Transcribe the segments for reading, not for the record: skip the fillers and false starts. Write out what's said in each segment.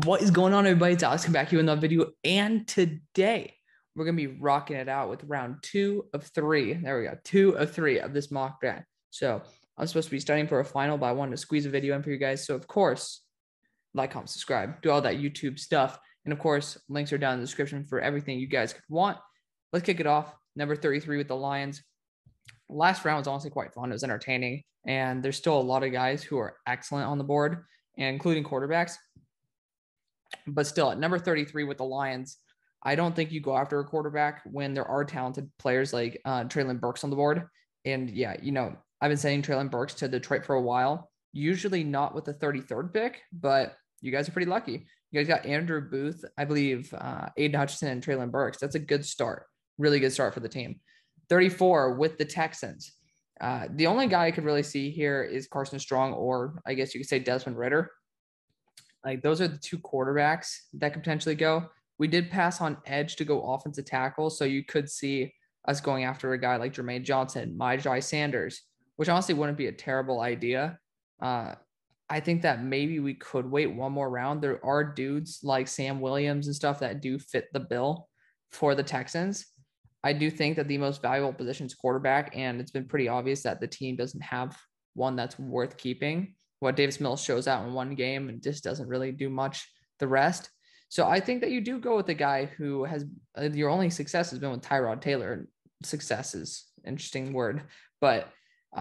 What is going on, everybody? It's Alex, come back here with another video, and today we're gonna be rocking it out with round 2 of 3. There we go, 2 of 3 of this mock draft. So I'm supposed to be studying for a final, but I wanted to squeeze a video in for you guys. So of course, like, comment, subscribe, do all that YouTube stuff, and of course, links are down in the description for everything you guys could want. Let's kick it off. Number 33 with the Lions. Last round was honestly quite fun. It was entertaining, and there's still a lot of guys who are excellent on the board, and including quarterbacks. But still, at number 33 with the Lions, I don't think you go after a quarterback when there are talented players like Treylon Burks on the board. And yeah, I've been sending Treylon Burks to Detroit for a while, usually not with the 33rd pick, but you guys are pretty lucky. You guys got Andrew Booth, I believe, Aiden Hutchinson, and Treylon Burks. That's a good start, really good start for the team. 34 with the Texans. The only guy I could really see here is Carson Strong, or I guess you could say Desmond Ridder. Like, those are the two quarterbacks that could potentially go. We did pass on edge to go offensive tackle, so you could see us going after a guy like Jermaine Johnson, Myjai Sanders, which honestly wouldn't be a terrible idea. I think that maybe we could wait one more round. There are dudes like Sam Williams and stuff that do fit the bill for the Texans. I do think that the most valuable position is quarterback, and it's been pretty obvious that the team doesn't have one that's worth keeping. What Davis Mills shows out in one game and just doesn't really do much the rest. So I think that you do go with the guy who has your only success has been with Tyrod Taylor. Success is an interesting word, but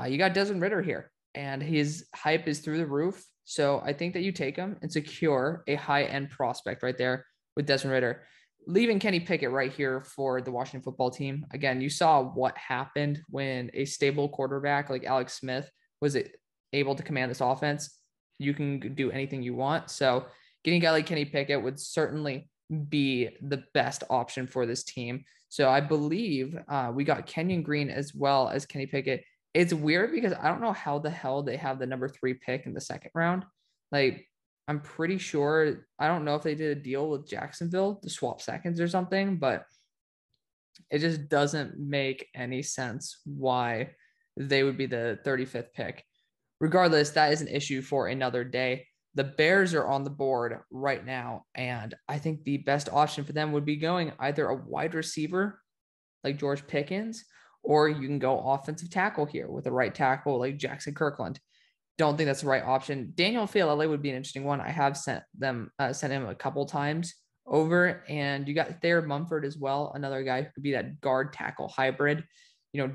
you got Desmond Ridder here, and his hype is through the roof. So I think that you take him and secure a high-end prospect right there with Desmond Ridder. Leaving Kenny Pickett right here for the Washington football team. Again, you saw what happened when a stable quarterback like Alex Smith was able to command this offense. You can do anything you want. So getting a guy like Kenny Pickett would certainly be the best option for this team. So I believe we got Kenyon Green as well as Kenny Pickett. It's weird because I don't know how the hell they have the number 3 pick in the second round. Like, I'm pretty sure, I don't know if they did a deal with Jacksonville to swap seconds or something, but it just doesn't make any sense why they would be the 35th pick. Regardless, that is an issue for another day. The Bears are on the board right now, and I think the best option for them would be going either a wide receiver like George Pickens, or you can go offensive tackle here with a right tackle like Jackson Kirkland. Don't think that's the right option. Daniel Faalele would be an interesting one. I have sent him a couple times over, and you got Thayer Mumford as well, another guy who could be that guard tackle hybrid.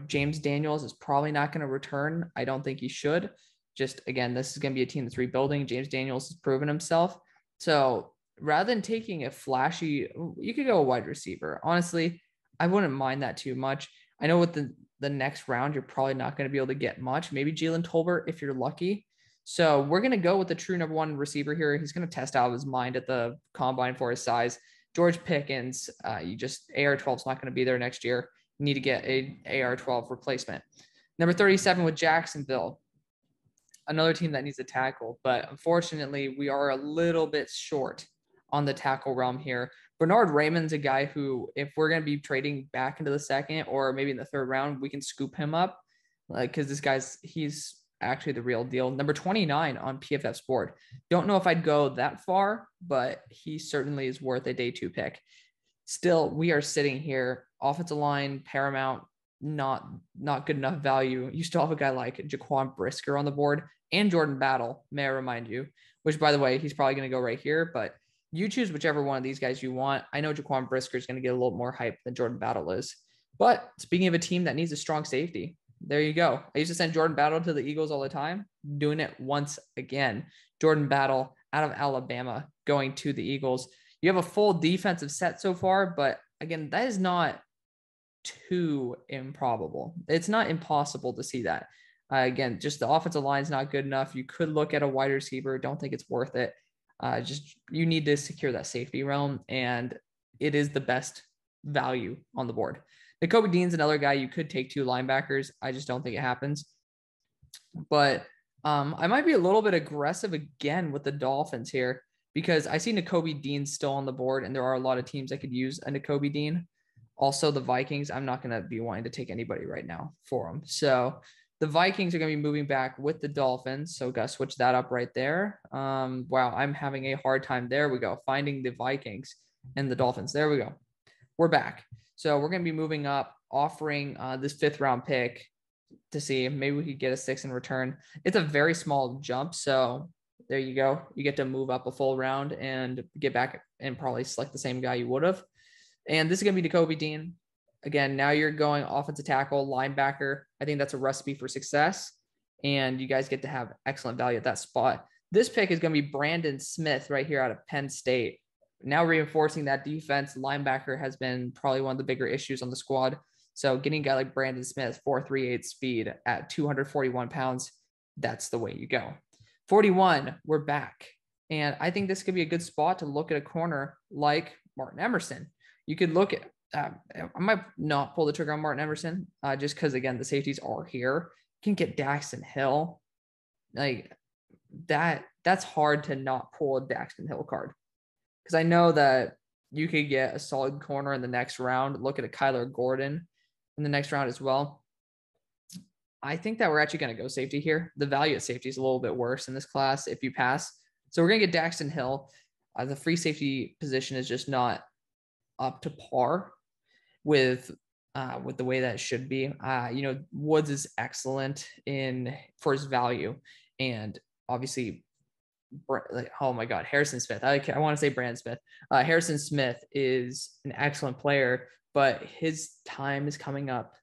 James Daniels is probably not going to return. I don't think he should. Just, again, this is going to be a team that's rebuilding. James Daniels has proven himself. So rather than taking a flashy, you could go a wide receiver. Honestly, I wouldn't mind that too much. I know with the next round, you're probably not going to be able to get much. Maybe Jalen Tolbert if you're lucky. So we're going to go with the true number 1 receiver here. He's going to test out his mind at the combine for his size. George Pickens, AR-12 is not going to be there next year. You need to get a AR-12 replacement. Number 37 with Jacksonville. Another team that needs a tackle, but unfortunately, we are a little bit short on the tackle realm here. Bernard Raymond's a guy who, if we're going to be trading back into the second or maybe in the third round, we can scoop him up because he's actually the real deal. Number 29 on PFF's board. Don't know if I'd go that far, but he certainly is worth a day 2 pick. Still, we are sitting here, offensive line, paramount, not good enough value. You still have a guy like Jaquan Brisker on the board and Jordan Battle, may I remind you, which, by the way, he's probably going to go right here, but you choose whichever one of these guys you want. I know Jaquan Brisker is going to get a little more hype than Jordan Battle is. But speaking of a team that needs a strong safety, there you go. I used to send Jordan Battle to the Eagles all the time. Doing it once again. Jordan Battle out of Alabama going to the Eagles. You have a full defensive set so far, but again, that is not too improbable. It's not impossible to see that. Again, just the offensive line is not good enough. You could look at a wide receiver. Don't think it's worth it. Just you need to secure that safety realm, and it is the best value on the board. Nakobe Dean's another guy you could take 2 linebackers. I just don't think it happens. But I might be a little bit aggressive again with the Dolphins here because I see Nakobe Dean still on the board, and there are a lot of teams that could use a Nakobe Dean. Also, the Vikings, I'm not going to be wanting to take anybody right now for them. So The Vikings are going to be moving back with the Dolphins. So got to switch that up right there. Wow, I'm having a hard time. There we go. Finding the Vikings and the Dolphins. There we go. We're back. So we're going to be moving up, offering this 5th round pick to see if maybe we could get a 6 in return. It's a very small jump. So there you go. You get to move up a full round and get back and probably select the same guy you would have. And this is going to be Nakobe Dean. Again, now you're going offensive tackle, linebacker. I think that's a recipe for success. And you guys get to have excellent value at that spot. This pick is going to be Brandon Smith right here out of Penn State. Now reinforcing that defense, linebacker has been probably one of the bigger issues on the squad. So getting a guy like Brandon Smith, 4.38 speed at 241 pounds, that's the way you go. 41, we're back. And I think this could be a good spot to look at a corner like Martin Emerson. You could look at, I might not pull the trigger on Martin Emerson just because, again, the safeties are here. You can get Daxton Hill. Like that's hard to not pull a Daxton Hill card. Because I know that you could get a solid corner in the next round. Look at a Kyler Gordon in the next round as well. I think that we're actually going to go safety here. The value at safety is a little bit worse in this class if you pass. So we're going to get Daxton Hill. The free safety position is just not up to par with the way that it should be. Woods is excellent for his value, and obviously, oh my God, Harrison Smith. I want to say Brandon Smith. Harrison Smith is an excellent player, but his time is coming up.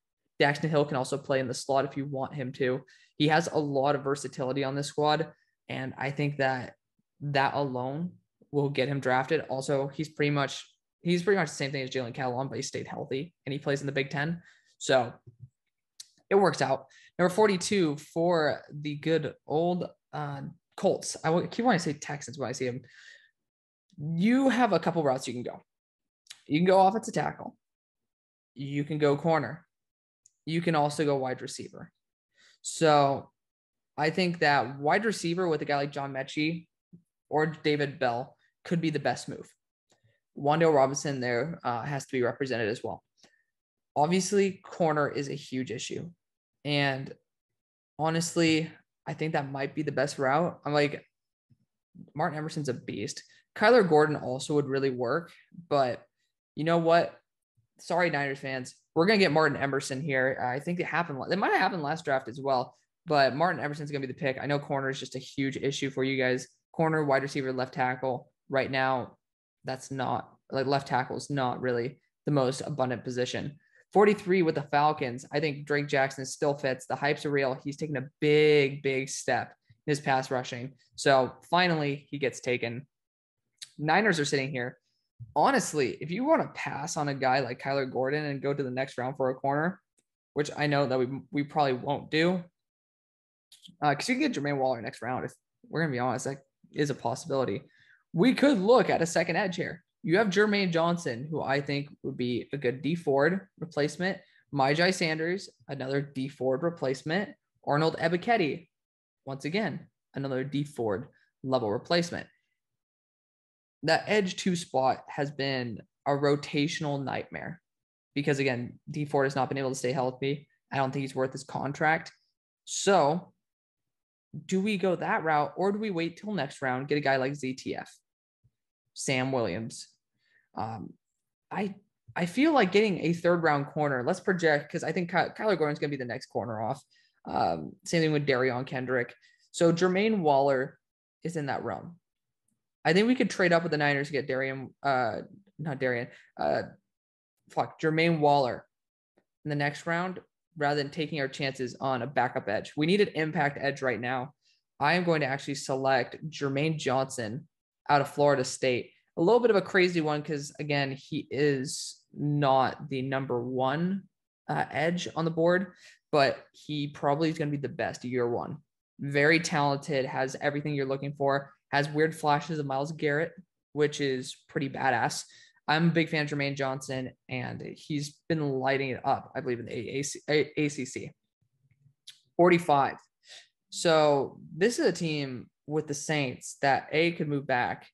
Daxton Hill can also play in the slot if you want him to. He has a lot of versatility on this squad, and I think that alone will get him drafted. Also, he's pretty much the same thing as Jalen Catalon, but he stayed healthy and he plays in the Big Ten. So it works out. Number 42 for the good old Colts. I keep wanting to say Texans when I see them. You have a couple routes you can go. You can go offensive tackle. You can go corner. You can also go wide receiver. So I think that wide receiver with a guy like John Mechie or David Bell could be the best move. Wan'Dale Robinson there has to be represented as well. Obviously, corner is a huge issue. And honestly, I think that might be the best route. I'm like, Martin Emerson's a beast. Kyler Gordon also would really work. But you know what? Sorry, Niners fans. We're going to get Martin Emerson here. I think it happened. It might have happened last draft as well. But Martin Emerson's going to be the pick. I know corner is just a huge issue for you guys. Corner, wide receiver, left tackle. Right now, that's not like left tackle is not really the most abundant position. 43 with the Falcons. I think Drake Jackson still fits. The hype's are real. He's taken a big step in his pass rushing. So finally he gets taken. Niners are sitting here. Honestly, if you want to pass on a guy like Kyler Gordon and go to the next round for a corner, which I know that we probably won't do, because you can get Jermaine Waller next round. If we're going to be honest, that is a possibility. We could look at a second edge here. You have Jermaine Johnson, who I think would be a good D Ford replacement. Myjai Sanders, another D Ford replacement. Arnold Ebiketie, once again, another D Ford level replacement. That edge 2 spot has been a rotational nightmare because, again, D Ford has not been able to stay healthy. I don't think he's worth his contract. So do we go that route or do we wait till next round, get a guy like ZTF? Sam Williams. I feel like getting a 3rd round corner. Let's project because I think Kyler Gordon's going to be the next corner off. Same thing with Darion Kendrick. So Jermaine Waller is in that realm. I think we could trade up with the Niners to get Jermaine Waller in the next round rather than taking our chances on a backup edge. We need an impact edge right now. I am going to actually select Jermaine Johnson out of Florida State. A little bit of a crazy one because, again, he is not the number 1 edge on the board, but he probably is going to be the best year 1. Very talented, has everything you're looking for, has weird flashes of Myles Garrett, which is pretty badass. I'm a big fan of Jermaine Johnson, and he's been lighting it up, I believe, in the ACC. 45. So this is a team with the Saints that A, could move back,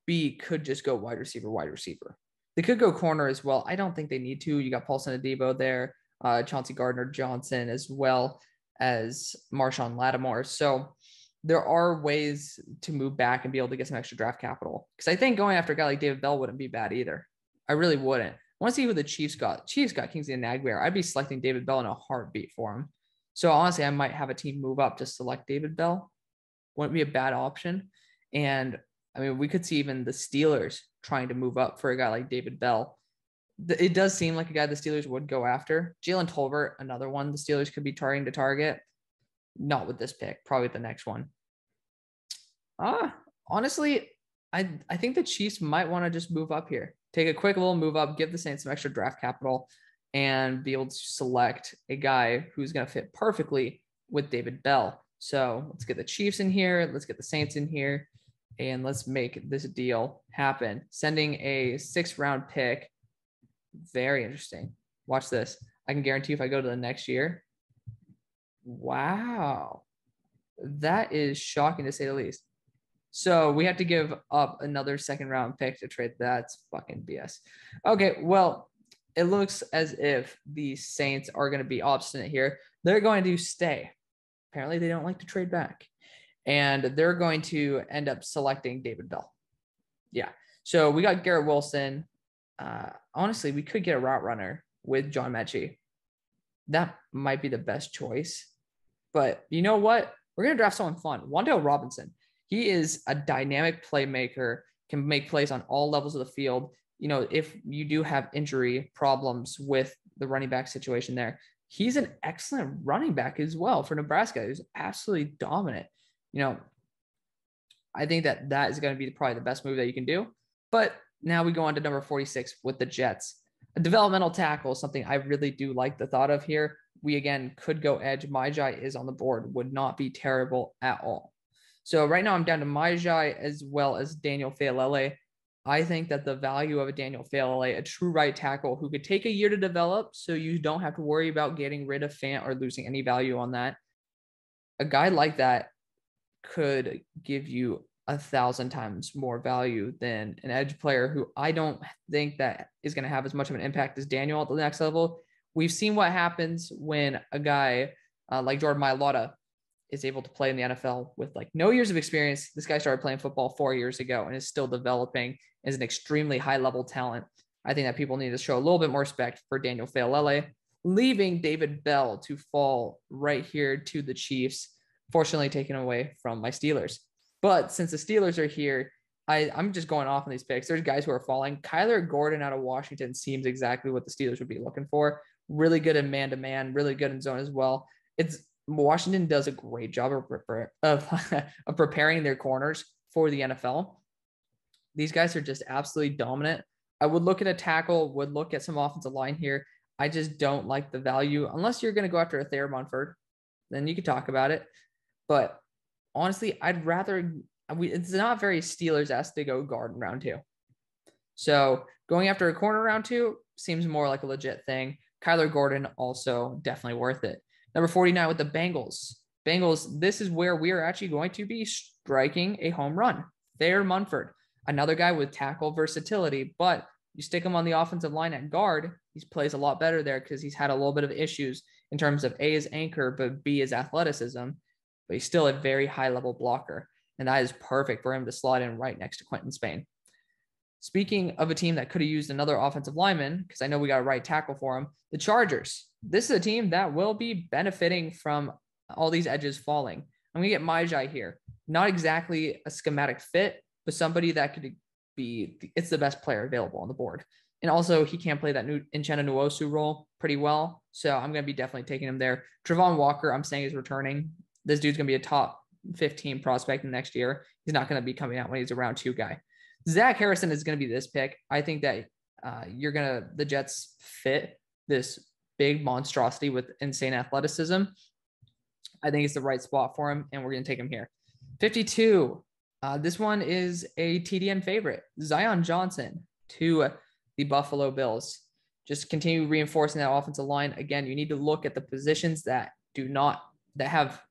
B, could just go wide receiver. They could go corner as well. I don't think they need to. You got Paulson Adebo there, Chauncey Gardner-Johnson as well. as Marshawn Lattimore. So there are ways to move back and be able to get some extra draft capital. Because I think going after a guy like David Bell wouldn't be bad either. I really wouldn't. I want to see who the Chiefs got. Chiefs got Kingsley Enagbare. I'd be selecting David Bell in a heartbeat for him. So honestly, I might have a team move up to select David Bell. Wouldn't be a bad option. And I mean, we could see even the Steelers trying to move up for a guy like David Bell. It does seem like a guy the Steelers would go after. Jalen Tolbert, another one the Steelers could be trying to target. Not with this pick, probably the next one. Honestly, I think the Chiefs might want to just move up here. Take a quick little move up, give the Saints some extra draft capital, and be able to select a guy who's going to fit perfectly with David Bell. So let's get the Chiefs in here. Let's get the Saints in here. And let's make this deal happen. Sending a 6th-round pick. Very interesting. Watch this. I can guarantee if I go to the next year. Wow. That is shocking to say the least. So we have to give up another 2nd-round pick to trade. That's fucking BS. Okay, well, it looks as if the Saints are going to be obstinate here. They're going to stay. Apparently, they don't like to trade back. And they're going to end up selecting David Bell. Yeah. So we got Garrett Wilson. Honestly, we could get a route runner with John Mechie. That might be the best choice. But you know what? We're going to draft someone fun. Wan'Dale Robinson. He is a dynamic playmaker, can make plays on all levels of the field. You know, if you do have injury problems with the running back situation there, he's an excellent running back as well for Nebraska. He's absolutely dominant. You know, I think that is going to be probably the best move that you can do. But now we go on to number 46 with the Jets. A developmental tackle is something I really do like the thought of here. We, again, could go edge. Myjai is on the board. Would not be terrible at all. So right now I'm down to Myjai as well as Daniel Faalele. I think that the value of a Daniel Faalele, a true right tackle who could take a year to develop so you don't have to worry about getting rid of Fant or losing any value on that. A guy like that could give you 1,000 times more value than an edge player who I don't think that is going to have as much of an impact as Daniel at the next level. We've seen what happens when a guy like Jordan Mailata is able to play in the NFL with like no years of experience. This guy started playing football 4 years ago and is still developing as an extremely high level talent. I think that people need to show a little bit more respect for Daniel Faalele, leaving David Bell to fall right here to the Chiefs, fortunately taken away from my Steelers. But since the Steelers are here, I'm just going off on these picks. There's guys who are falling. Kyler Gordon out of Washington seems exactly what the Steelers would be looking for. Really good in man-to-man, really good in zone as well. Washington does a great job of preparing their corners for the NFL. These guys are just absolutely dominant. I would look at a tackle, would look at some offensive line here. I just don't like the value. Unless you're going to go after a Thayer Munford, then you could talk about it. But honestly, I'd rather it's not very Steelers-esque to go guard in round 2. So going after a corner round 2 seems more like a legit thing. Kyler Gordon also definitely worth it. Number 49 with the Bengals. Bengals, this is where we are actually going to be striking a home run. Thayer Munford, another guy with tackle versatility, but you stick him on the offensive line at guard, he plays a lot better there because he's had a little bit of issues in terms of A, his anchor, but B, his athleticism. But he's still a very high-level blocker, and that is perfect for him to slot in right next to Quentin Spain. Speaking of a team that could have used another offensive lineman, because I know we got a right tackle for him, the Chargers. This is a team that will be benefiting from all these edges falling. I'm going to get Myjai here. Not exactly a schematic fit, but somebody that could be, it's the best player available on the board. And also, he can play that Uchenna Nwosu role pretty well. So I'm going to be definitely taking him there. Travon Walker, I'm saying, is returning. This dude's going to be a top 15 prospect next year. He's not going to be coming out when he's a round 2 guy. Zach Harrison is going to be this pick. I think that the Jets fit this big monstrosity with insane athleticism. I think it's the right spot for him, and we're going to take him here. 52. This one is a TDN favorite. Zion Johnson to the Buffalo Bills. Just continue reinforcing that offensive line. Again, you need to look at the positions that have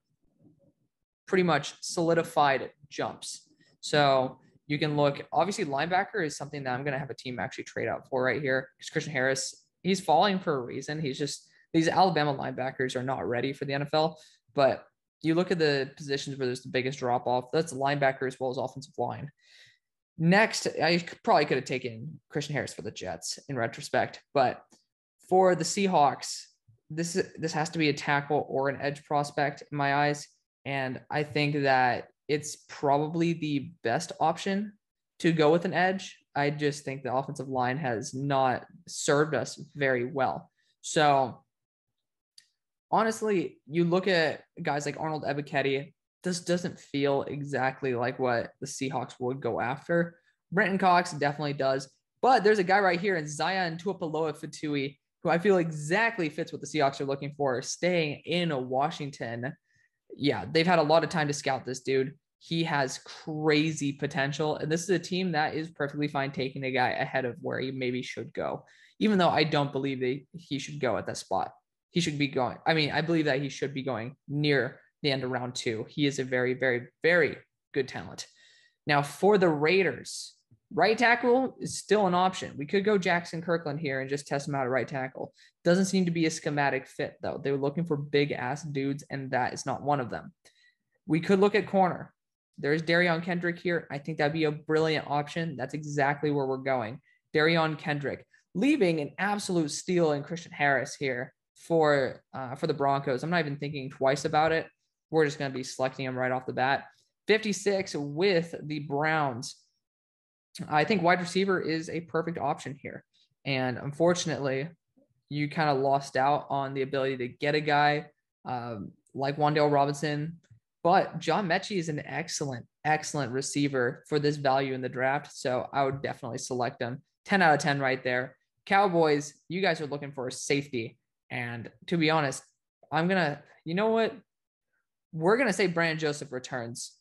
pretty much solidified jumps. So you can look, obviously linebacker is something that I'm going to have a team actually trade out for right here. Because Christian Harris, he's falling for a reason. He's just These Alabama linebackers are not ready for the NFL, but you look at the positions where there's the biggest drop off. That's linebacker as well as offensive line. Next, I probably could have taken Christian Harris for the Jets in retrospect, but for the Seahawks, this has to be a tackle or an edge prospect in my eyes. And I think that it's probably the best option to go with an edge. I just think the offensive line has not served us very well. So honestly, you look at guys like Arnold Ebiketie, this doesn't feel exactly like what the Seahawks would go after. Brenton Cox definitely does. But there's a guy right here in Zion Tuapoloa-Fatui who I feel exactly fits what the Seahawks are looking for, staying in Washington. Yeah, they've had a lot of time to scout this dude. He has crazy potential. And this is a team that is perfectly fine taking a guy ahead of where he maybe should go, even though I don't believe he should go at that spot. He should be going. I mean, I believe that he should be going near the end of round 2. He is a very, very, very good talent. Now, for the Raiders, right tackle is still an option. We could go Jackson Kirkland here and just test him out at right tackle. Doesn't seem to be a schematic fit, though. They were looking for big-ass dudes, and that is not one of them. We could look at corner. There's Darion Kendrick here. I think that'd be a brilliant option. That's exactly where we're going. Darion Kendrick, leaving an absolute steal in Christian Harris here for the Broncos. I'm not even thinking twice about it. We're just going to be selecting him right off the bat. 56 with the Browns. I think wide receiver is a perfect option here. And unfortunately, you kind of lost out on the ability to get a guy like Wan'Dale Robinson. But John Mechie is an excellent, excellent receiver for this value in the draft. So I would definitely select him. 10 out of 10 right there. Cowboys, you guys are looking for a safety. And to be honest, you know what? We're going to say Brandon Joseph returns.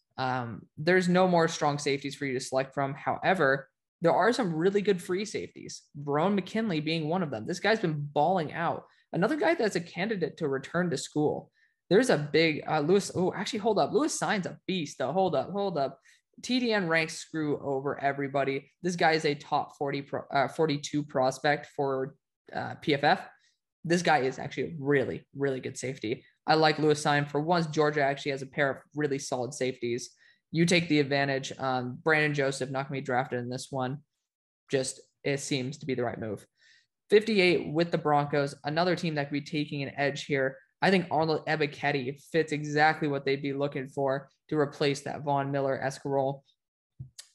There's no more strong safeties for you to select from. However, there are some really good free safeties. Verone McKinley being one of them. This guy's been balling out. Another guy that's a candidate to return to school. There's a big Lewis. Oh, actually, hold up. Lewis Sign's a beast, though. Hold up. TDN ranks screw over everybody. This guy is a top 42 prospect for PFF. This guy is actually a really, really good safety. I like Lewis Sign. For once, Georgia actually has a pair of really solid safeties. You take the advantage. Brandon Joseph not going to be drafted in this one. Just, it seems to be the right move. 58 with the Broncos, another team that could be taking an edge here. I think Arnold Ebiketie fits exactly what they'd be looking for to replace that Von Miller-esque role.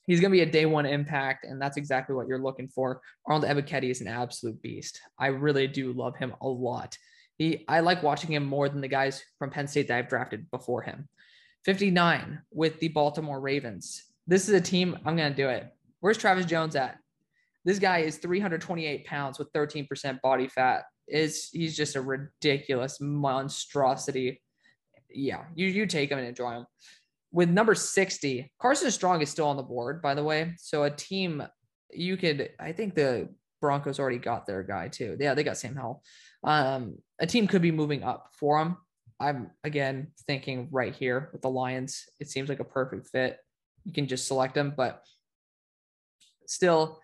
He's going to be a day one impact, and that's exactly what you're looking for. Arnold Ebiketie is an absolute beast. I really do love him a lot. I like watching him more than the guys from Penn State that I've drafted before him. 59 with the Baltimore Ravens. This is a team, I'm going to do it. Where's Travis Jones at? This guy is 328 pounds with 13% body fat. He's just a ridiculous monstrosity. Yeah, you take him and enjoy him. With number 60, Carson Strong is still on the board, by the way. So a team I think the Broncos already got their guy too. Yeah, they got Sam Howell. A team could be moving up for him. I'm, again, thinking right here with the Lions. It seems like a perfect fit. You can just select them, but still,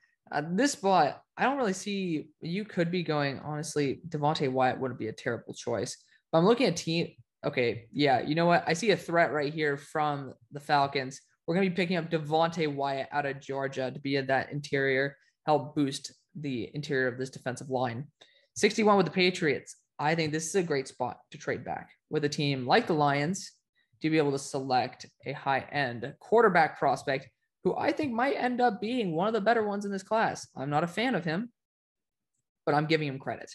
this spot, I don't really see. You could be going, honestly, Devontae Wyatt wouldn't be a terrible choice. But I'm looking at team. Okay, yeah, you know what? I see a threat right here from the Falcons. We're going to be picking up Devontae Wyatt out of Georgia to be in that interior, help boost the interior of this defensive line. 61 with the Patriots. I think this is a great spot to trade back with a team like the Lions to be able to select a high-end quarterback prospect who I think might end up being one of the better ones in this class. I'm not a fan of him, but I'm giving him credit.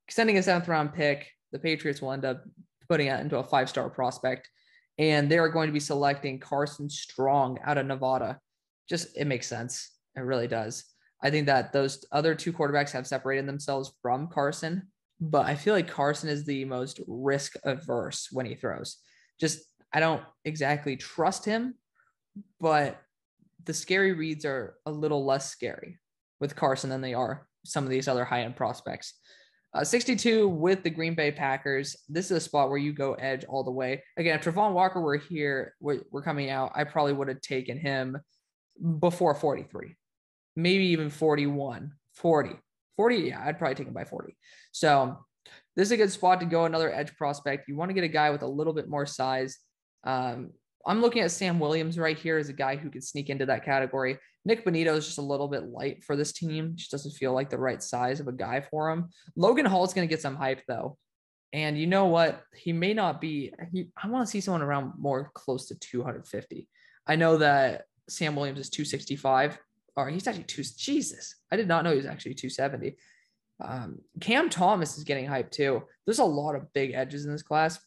Extending a 7th-round pick, the Patriots will end up putting it into a 5-star prospect, and they are going to be selecting Carson Strong out of Nevada. Just, it makes sense. It really does. I think that those other 2 quarterbacks have separated themselves from Carson, but I feel like Carson is the most risk averse when he throws. Just, I don't exactly trust him, but the scary reads are a little less scary with Carson than they are some of these other high-end prospects. 62 with the Green Bay Packers. This is a spot where you go edge all the way. Again, if Travon Walker were here, we're coming out, I probably would have taken him before 43, maybe even 41, 40, yeah, I'd probably take him by 40. So This is a good spot to go. Another edge prospect. You want to get a guy with a little bit more size. I'm looking at Sam Williams right here as a guy who could sneak into that category. Nick Bonito is just a little bit light for this team. Just doesn't feel like the right size of a guy for him. Logan Hall is going to get some hype though. And you know what? He may not be. I want to see someone around more close to 250. I know that Sam Williams is 265. Or he's actually Jesus. I did not know he was actually 270. Cam Thomas is getting hyped too. There's a lot of big edges in this class.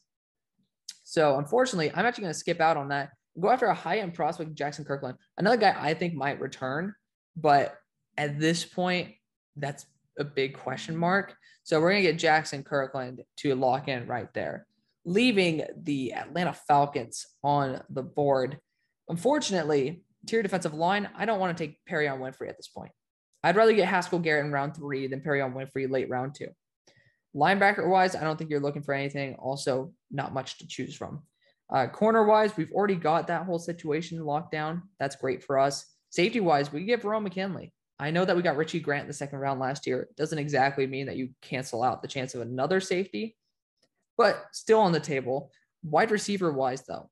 So unfortunately, I'm actually going to skip out on that. Go after a high-end prospect, Jackson Kirkland. Another guy I think might return, but at this point, that's a big question mark. So we're going to get Jackson Kirkland to lock in right there, leaving the Atlanta Falcons on the board. Unfortunately, interior defensive line, I don't want to take Perrion Winfrey at this point. I'd rather get Haskell Garrett in round 3 than Perrion Winfrey late round 2. Linebacker-wise, I don't think you're looking for anything. Also, not much to choose from. Corner-wise, we've already got that whole situation locked down. That's great for us. Safety-wise, we get Verone McKinley. I know that we got Richie Grant in the second round last year. It doesn't exactly mean that you cancel out the chance of another safety, but still on the table. Wide receiver-wise, though,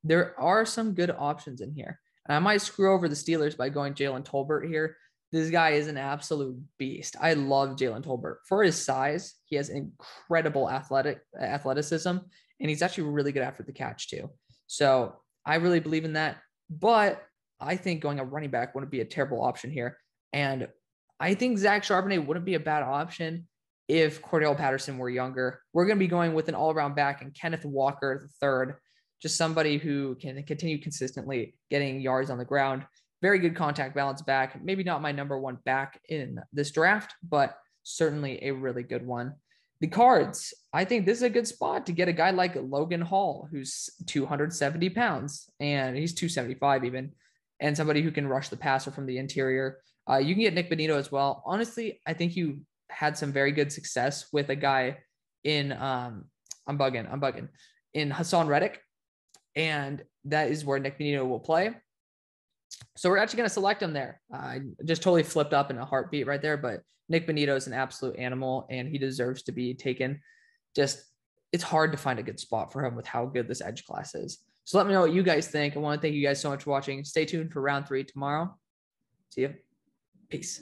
there are some good options in here. And I might screw over the Steelers by going Jalen Tolbert here. This guy is an absolute beast. I love Jalen Tolbert. For his size, he has incredible athleticism, and he's actually really good after the catch too. So I really believe in that. But I think going a running back wouldn't be a terrible option here. And I think Zach Charbonnet wouldn't be a bad option if Cordell Patterson were younger. We're going to be going with an all-around back and Kenneth Walker III, just somebody who can continue consistently getting yards on the ground. Very good contact balance back. Maybe not my number one back in this draft, but certainly a really good one. The Cards, I think this is a good spot to get a guy like Logan Hall, who's 270 pounds, and he's 275 even, and somebody who can rush the passer from the interior. You can get Nick Bonito as well. Honestly, I think you had some very good success with a guy in I'm bugging in Hassan Reddick, and that is where Nick Bonito will play. So we're actually going to select him there. I just totally flipped up in a heartbeat right there, but Nick Bonito is an absolute animal and he deserves to be taken. Just, it's hard to find a good spot for him with how good this edge class is. So let me know what you guys think. I want to thank you guys so much for watching. Stay tuned for round 3 tomorrow. See you. Peace.